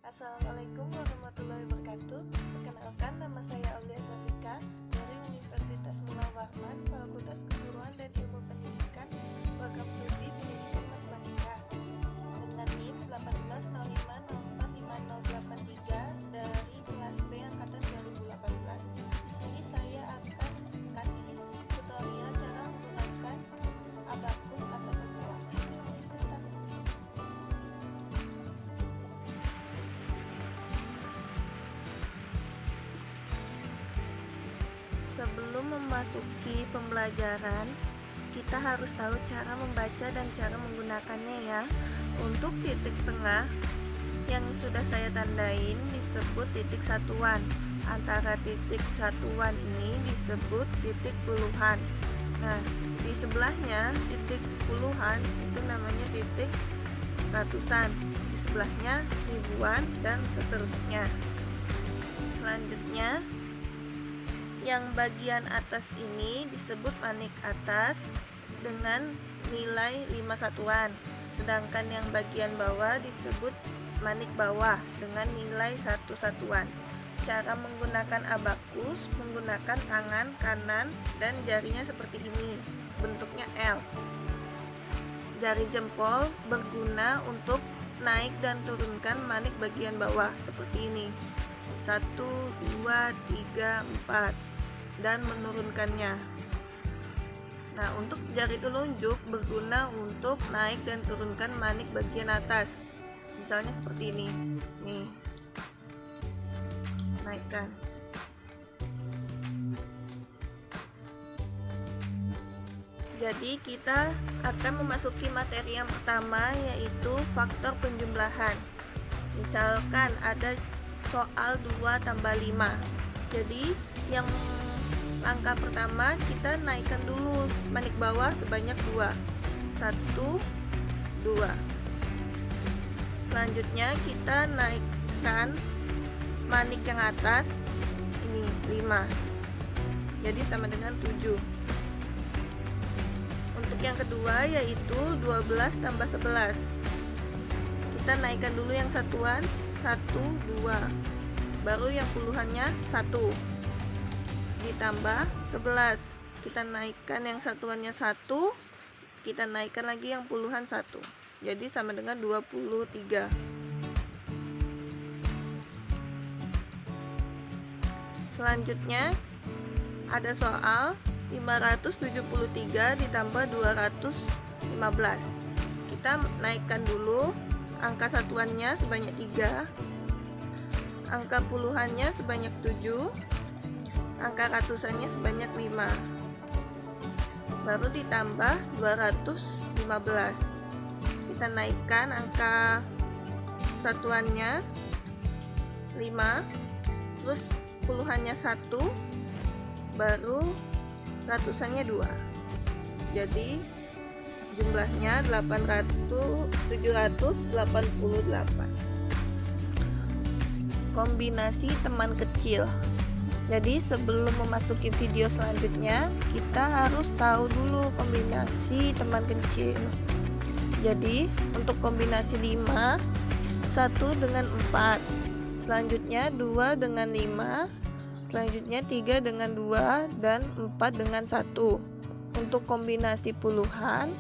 Assalamualaikum warahmatullahi wabarakatuh. Perkenalkan, nama saya Aulia Safika dari Universitas Mullah Warman, Fakultas Keguruan dan Ilmu Pendidikan, Program Studi Pendidikan Matematika, dengan NIM 180504583 dari kelas B angkatan 2018. Di sini saya akan kasih tutorial cara menggunakan abakus atau sebuah. Sebelum memasuki pembelajaran, kita harus tahu cara membaca dan cara menggunakannya ya. Untuk titik tengah yang sudah saya tandain disebut titik satuan. Antara titik satuan ini disebut titik puluhan. Nah, di sebelahnya titik sepuluhan itu namanya titik ratusan. Di sebelahnya ribuan dan seterusnya. Selanjutnya, yang bagian atas ini disebut manik atas dengan nilai 5 satuan. Sedangkan yang bagian bawah disebut manik bawah dengan nilai 1 satuan. Cara menggunakan abakus menggunakan tangan kanan dan jarinya seperti ini, bentuknya L. Jari jempol berguna untuk naik dan turunkan manik bagian bawah seperti ini. 1, 2, 3, 4 dan menurunkannya. Nah, untuk jari telunjuk berguna untuk naik dan turunkan manik bagian atas. Misalnya seperti ini. Nih. Naikkan. Jadi kita akan memasuki materi yang pertama, yaitu faktor penjumlahan. Misalkan ada soal 2 tambah 5. Jadi yang langkah pertama kita naikkan dulu manik bawah sebanyak 2. 1, 2. Selanjutnya kita naikkan manik yang atas ini 5. Jadi sama dengan 7. Untuk yang kedua yaitu 12 tambah 11. Kita naikkan dulu yang satuan 1, 2. Baru yang puluhannya 1. Ditambah 11, kita naikkan yang satuannya 1, kita naikkan lagi yang puluhan 1, jadi sama dengan 23. Selanjutnya ada soal 573 ditambah 215. Kita naikkan dulu angka satuannya sebanyak 3, angka puluhannya sebanyak 7, angka ratusannya sebanyak 5, baru ditambah 215. Kita naikkan angka satuannya 5, terus puluhannya 1, baru ratusannya 2. Jadi jumlahnya 788. Kombinasi teman kecil. Jadi sebelum memasuki video selanjutnya, kita harus tahu dulu kombinasi teman kecil. Jadi untuk kombinasi 5, 1 dengan 4, selanjutnya 2 dengan 5, selanjutnya 3 dengan 2, dan 4 dengan 1. Untuk kombinasi puluhan,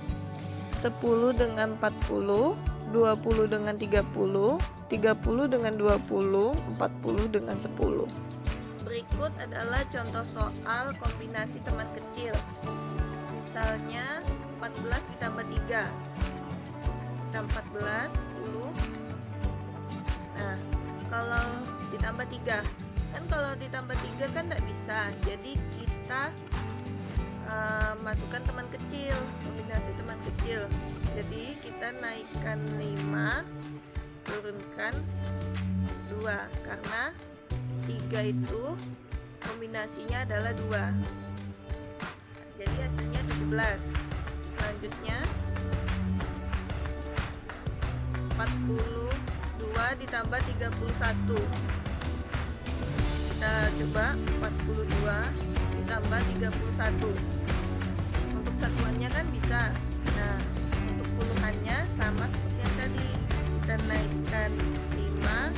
10 dengan 40, 20 dengan 30, 30 dengan 20, 40 dengan 10. Berikut adalah contoh soal kombinasi teman kecil. Misalnya 14 ditambah 3. Kita 14, 10. Nah, kalau ditambah 3, kan kalau ditambah 3 kan tidak bisa. Jadi kita masukkan teman kecil, kombinasi teman kecil. Jadi kita naikkan 5, turunkan 2, karena 3 itu kombinasinya adalah 2. Jadi hasilnya 17. Selanjutnya 42 ditambah 31. Kita coba 42 ditambah 31. Untuk satuannya kan bisa. Nah, untuk puluhannya sama seperti yang tadi. Kita naikkan 5,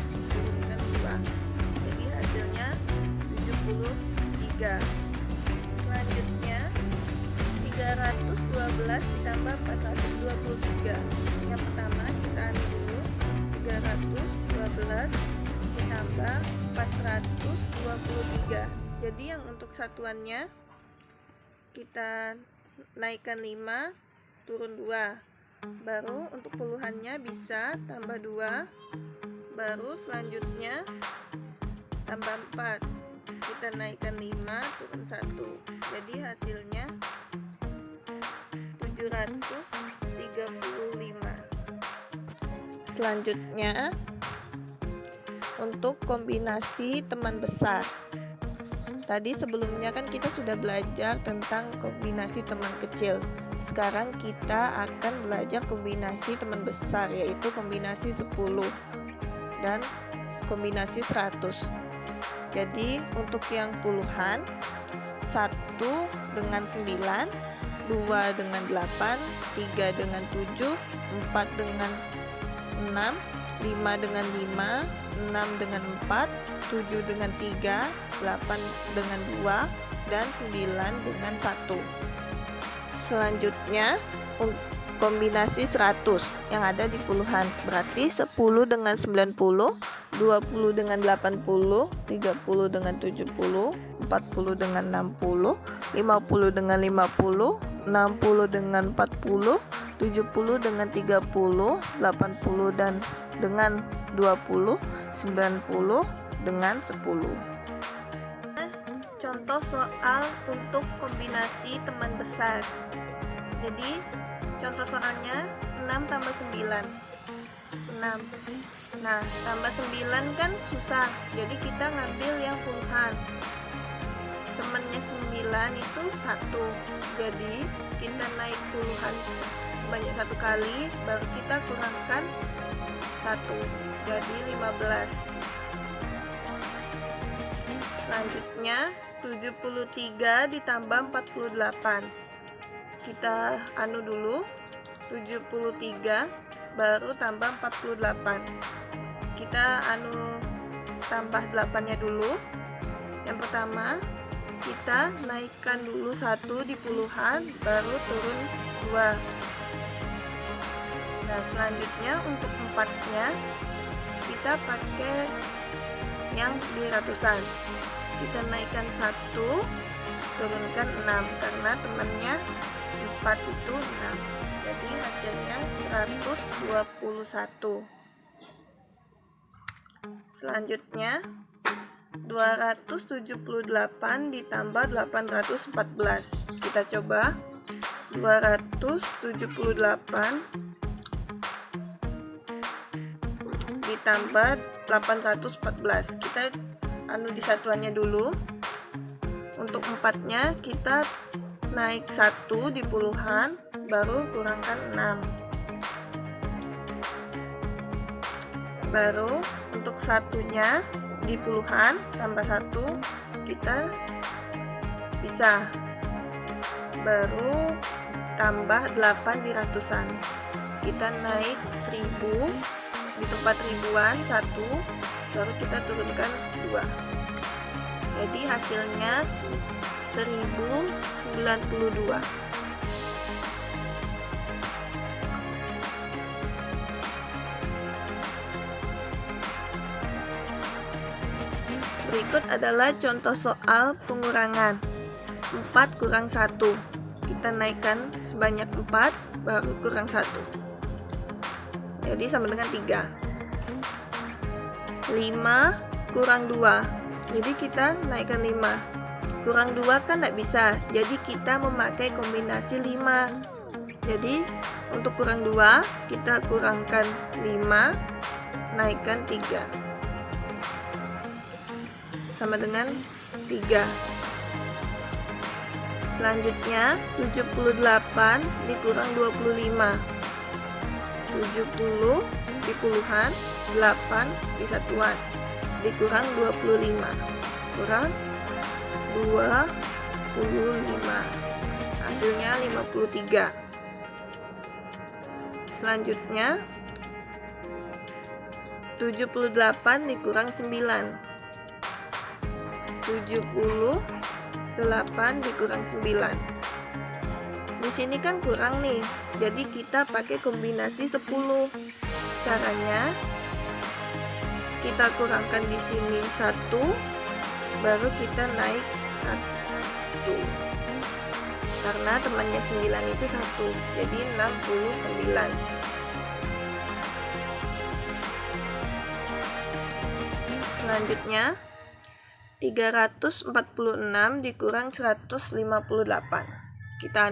Selanjutnya 312 ditambah 423. Yang pertama kita anu dulu, 312 ditambah 423. Jadi yang untuk satuannya kita naikkan 5, turun 2. Baru untuk puluhannya bisa tambah 2. Baru selanjutnya tambah 4. Kita naikkan 5, turun 1. Jadi hasilnya 735. Selanjutnya untuk kombinasi teman besar. Tadi sebelumnya kan kita sudah belajar tentang kombinasi teman kecil. Sekarang kita akan belajar kombinasi teman besar, yaitu kombinasi 10 dan kombinasi 100. Jadi untuk yang puluhan, 1 dengan 9, 2 dengan 8, 3 dengan 7, 4 dengan 6, 5 dengan 5, 6 dengan 4, 7 dengan 3, 8 dengan 2, dan 9 dengan 1. Selanjutnya kombinasi 100 yang ada di puluhan, berarti 10 dengan 90, 20 dengan 80, 30 dengan 70, 40 dengan 60, 50 dengan 50, 60 dengan 40, 70 dengan 30, 80 dan dengan 20, 90 dengan 10. Contoh soal untuk kombinasi teman besar. Jadi contoh soalnya 6 tambah 9, 6. Nah, tambah 9 kan susah, jadi kita ngambil yang puluhan. Temennya 9 itu 1, jadi kita naik puluhan banyak 1 kali, baru kita kurangkan 1, jadi 15. Selanjutnya 73 ditambah 48. Kita anu dulu, 73 baru tambah 48. Kita anu tambah 8-nya dulu. Yang pertama kita naikkan dulu 1 di puluhan, baru turun 2. Nah, selanjutnya untuk 4-nya kita pakai yang di ratusan. Kita naikkan 1, turunkan 6 karena temannya 4 itu 6. Jadi hasilnya 121. Selanjutnya 278 ditambah 814. Kita coba 278 ditambah 814. Kita anu di satuannya dulu. Untuk 4-nya kita naik 1 di puluhan, baru kurangkan 6. Baru untuk 1-nya di puluhan tambah 1, kita bisa. Baru tambah 8 di ratusan. Kita naik 1000 di tempat ribuan 1, baru kita turunkan 2. Jadi hasilnya 1092. Berikut adalah contoh soal pengurangan. 4 kurang 1. Kita naikkan sebanyak 4, baru kurang 1. Jadi sama dengan 3. 5 kurang 2. Jadi kita naikkan 5. Kurang 2 kan tidak bisa. Jadi kita memakai kombinasi 5. Jadi untuk kurang 2, kita kurangkan 5, naikkan 3. Sama dengan 3. Selanjutnya 78 dikurang 25. 70 di puluhan, 8 di satuan, dikurang 25, kurang 25. Hasilnya 53. Selanjutnya 78 dikurang 9. 70 8 dikurang 9. Di sini kan kurang nih, jadi kita pakai kombinasi 10. Caranya kita kurangkan di sini 1, baru kita naik 1. Karena temannya 9 itu 1, jadi 69. Selanjutnya 346 dikurang 158. Kita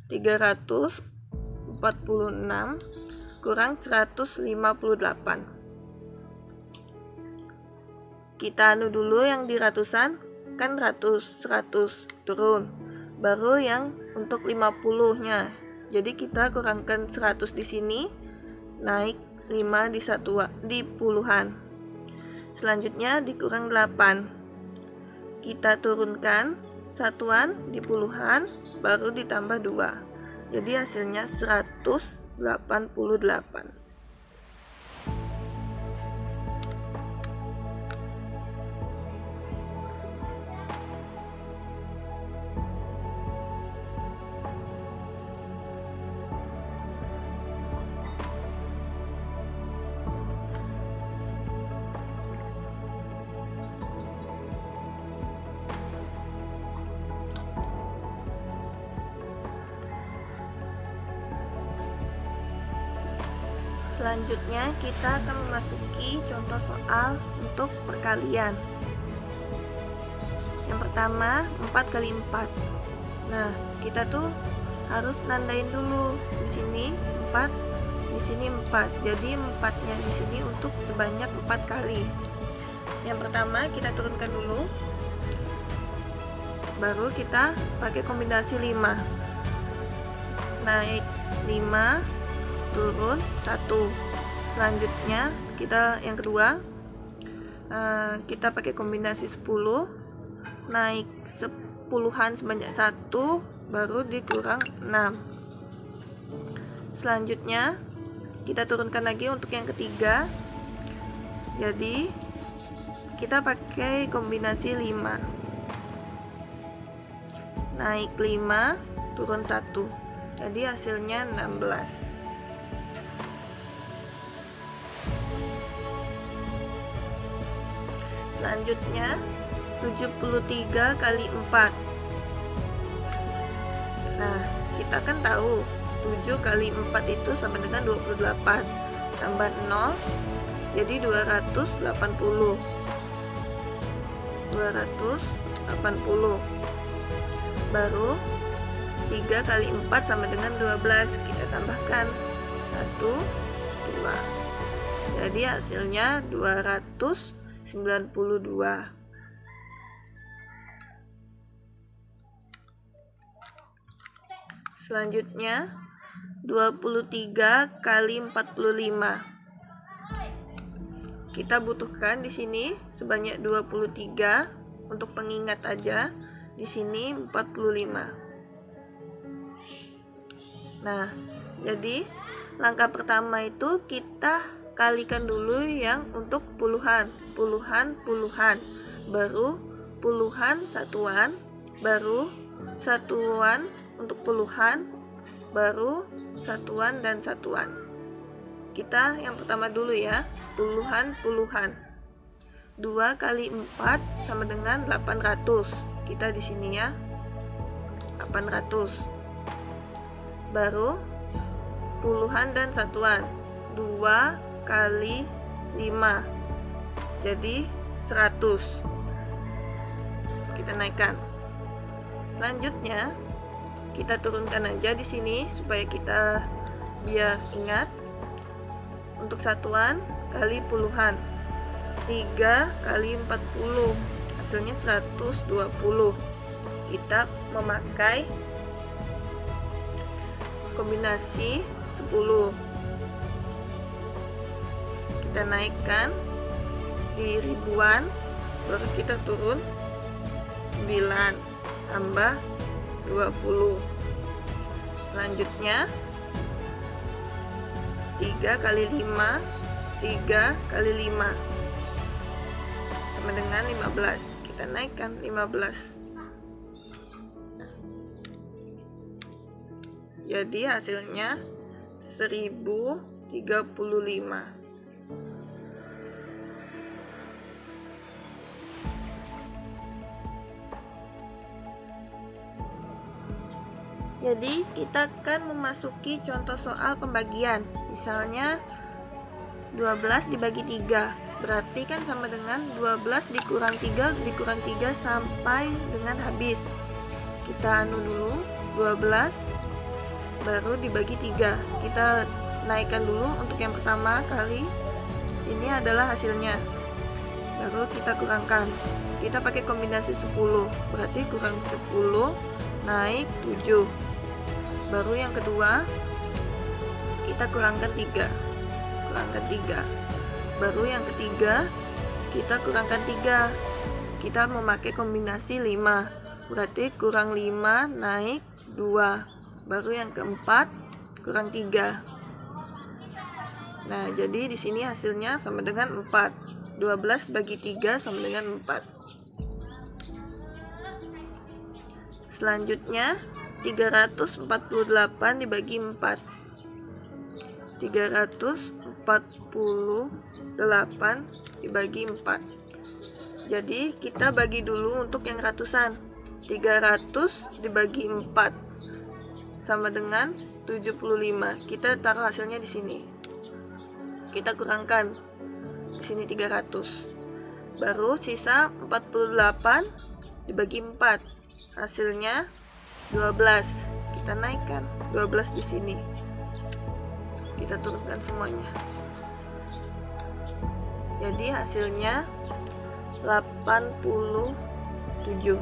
346 kurang 158. Kita dulu yang di ratusan, kan 100 turun, baru yang untuk 50-nya. Jadi kita kurangkan 100 di sini, naik 5 di puluhan. Selanjutnya dikurang 8. Kita turunkan satuan di puluhan, baru ditambah 2. Jadi hasilnya 188. Selanjutnya kita akan memasuki contoh soal untuk perkalian. Yang pertama 4 kali 4. Nah, kita tuh harus nandain dulu. Di sini 4, di sini 4. Jadi 4-nya di sini untuk sebanyak 4 kali. Yang pertama kita turunkan dulu. Baru kita pakai kombinasi 5. Naik 5, turun 1. Selanjutnya kita yang kedua, kita pakai kombinasi 10, naik 10-an sebanyak 1, baru dikurang 6. Selanjutnya kita turunkan lagi untuk yang ketiga. Jadi kita pakai kombinasi 5, naik 5, turun 1. Jadi hasilnya 16. Selanjutnya 73 kali 4. Nah, kita kan tahu 7 kali 4 itu sama dengan 28. Tambah 0, jadi 280. 280. Baru 3 kali 4 sama dengan 12. Kita tambahkan 1, 2. Jadi hasilnya 292. Selanjutnya 23 kali 45. Kita butuhkan di sini sebanyak 23 untuk pengingat aja. Di sini 45. Nah, jadi langkah pertama itu kita kalikan dulu yang untuk puluhan, baru puluhan satuan, baru satuan untuk puluhan, baru satuan dan satuan. Kita yang pertama dulu ya, puluhan. 2 kali 4 sama dengan 800. Kita di sini ya, 800. Baru puluhan dan satuan, 2 kali 5, jadi 100. Kita naikkan. Selanjutnya kita turunkan aja di sini supaya kita biar ingat. Untuk satuan kali puluhan, 3 kali 40, hasilnya 120. Kita memakai kombinasi 10. Kita naikkan di ribuan, baru kita turun 9 tambah 20. Selanjutnya 3 kali 5 sama dengan 15. Kita naikkan 15. Jadi hasilnya 1035. Jadi kita akan memasuki contoh soal pembagian. Misalnya 12 dibagi 3, berarti kan sama dengan 12 dikurang 3 sampai dengan habis. Kita anu dulu, 12 baru dibagi 3. Kita naikkan dulu untuk yang pertama kali. Ini adalah hasilnya. Baru kita kurangkan. Kita pakai kombinasi 10, berarti kurang 10 naik 7. Baru yang kedua kita kurangkan 3. Baru yang ketiga kita kurangkan 3. Kita memakai kombinasi 5, berarti kurang 5 naik 2. Baru yang keempat kurang 3. Nah, jadi di sini hasilnya sama dengan 4. 12 bagi 3 sama dengan 4. Selanjutnya 348 dibagi 4. 348 dibagi 4. Jadi kita bagi dulu untuk yang ratusan. 300 dibagi 4 sama dengan 75. Kita taruh hasilnya di sini. Kita kurangkan di sini 300. Baru sisa 48 dibagi 4. Hasilnya 12. Kita naikkan 12 di sini. Kita turunkan semuanya. Jadi hasilnya 87.